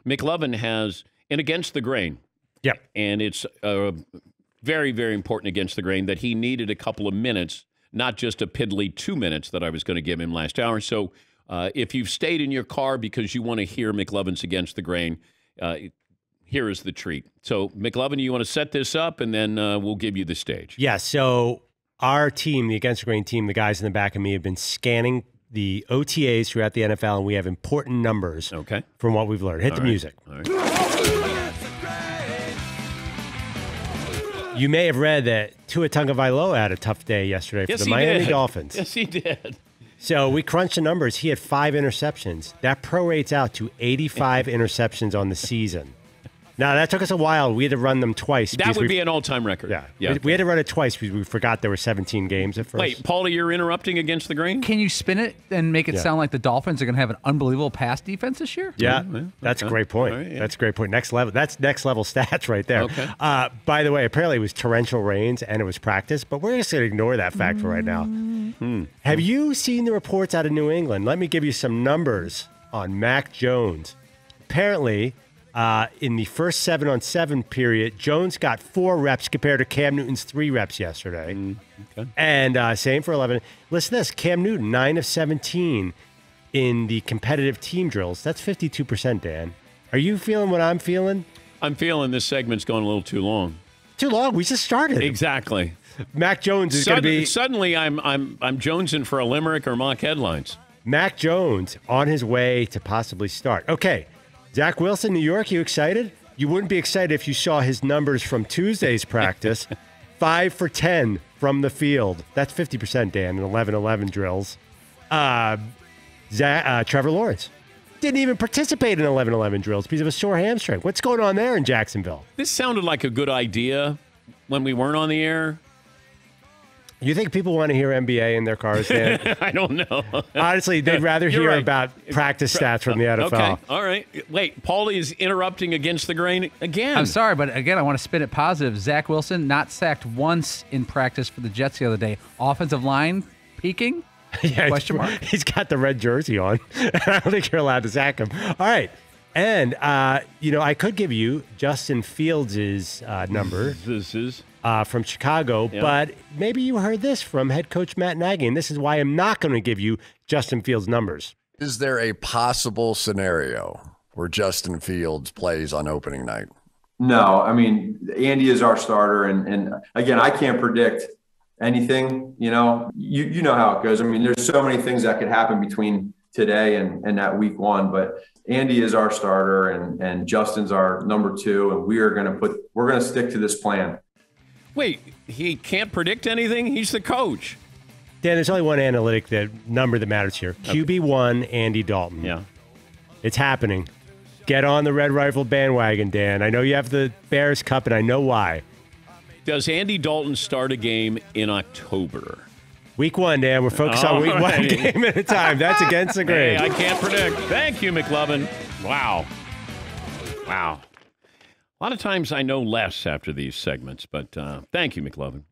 McLovin has an against the grain. Yep. And it's very, very important against the grain that he needed a couple of minutes, not just a piddly 2 minutes that I was going to give him last hour. So if you've stayed in your car because you want to hear McLovin's against the grain, here is the treat. So, McLovin, you want to set this up, and then we'll give you the stage. Yeah, so our team, the Against the Grain team, the guys in the back of me have been scanning the OTAs throughout the NFL, and we have important numbers from what we've learned. Hit the music. All right. You may have read that Tua Tagovailoa had a tough day yesterday for the Miami Dolphins. Yes, he did. So we crunched the numbers. He had 5 interceptions. That prorates out to 85 interceptions on the season. Now, that took us a while. We had to run them twice. That would be an all-time record. Yeah. We had to run it twice because we forgot there were 17 games at first. Wait, Paulie, you're interrupting against the grain? Can you spin it and make it sound like the Dolphins are going to have an unbelievable pass defense this year? Yeah, that's a great point. Right, That's a great point. Next level. That's next level stats right there. Okay. By the way, apparently it was torrential rains and it was practice, but we're just going to ignore that fact for right now. Have you seen the reports out of New England? Let me give you some numbers on Mac Jones. Apparently, in the first 7-on-7 period, Jones got 4 reps compared to Cam Newton's 3 reps yesterday. And same for 11. Listen to this. Cam Newton, 9 of 17 in the competitive team drills. That's 52%, Dan. Are you feeling what I'm feeling? I'm feeling this segment's going a little too long. Too long? We just started. Exactly. Mac Jones is going to be... Suddenly, I'm jonesing for a limerick or mock headlines. Mac Jones on his way to possibly start. Okay. Zach Wilson, New York, you excited? You wouldn't be excited if you saw his numbers from Tuesday's practice. 5 for 10 from the field. That's 50%, Dan, in 11-11 drills. Trevor Lawrence didn't even participate in 11-11 drills because of a sore hamstring. What's going on there in Jacksonville? This sounded like a good idea when we weren't on the air. You think people want to hear NBA in their cars, Dan? I don't know. Honestly, they'd rather hear about practice stats from the NFL. Okay, all right. Wait, Paulie is interrupting against the grain again. I'm sorry, but again, I want to spin it positive. Zach Wilson not sacked once in practice for the Jets the other day. Offensive line peaking? Yeah, question mark? He's got the red jersey on. I don't think you're allowed to sack him. All right. And, I could give you Justin Fields' number. This is... from Chicago, but maybe you heard this from head coach Matt Nagy, and this is why I'm not going to give you Justin Fields' numbers. Is there a possible scenario where Justin Fields plays on opening night? No, I mean, Andy is our starter, and again, I can't predict anything. You know how it goes. I mean, there's so many things that could happen between today and that week 1, but Andy is our starter, and Justin's our number 2, and we're going to stick to this plan. Wait, he can't predict anything? He's the coach. Dan, there's only one number that matters here. QB1, Andy Dalton. Yeah. It's happening. Get on the Red Rifle bandwagon, Dan. I know you have the Bears Cup, and I know why. Does Andy Dalton start a game in October? Week 1, Dan. We're focused on week 1 game at a time. That's against the grain. Hey, I can't predict. Thank you, McLovin. Wow. A lot of times I know less after these segments, but thank you, McLovin.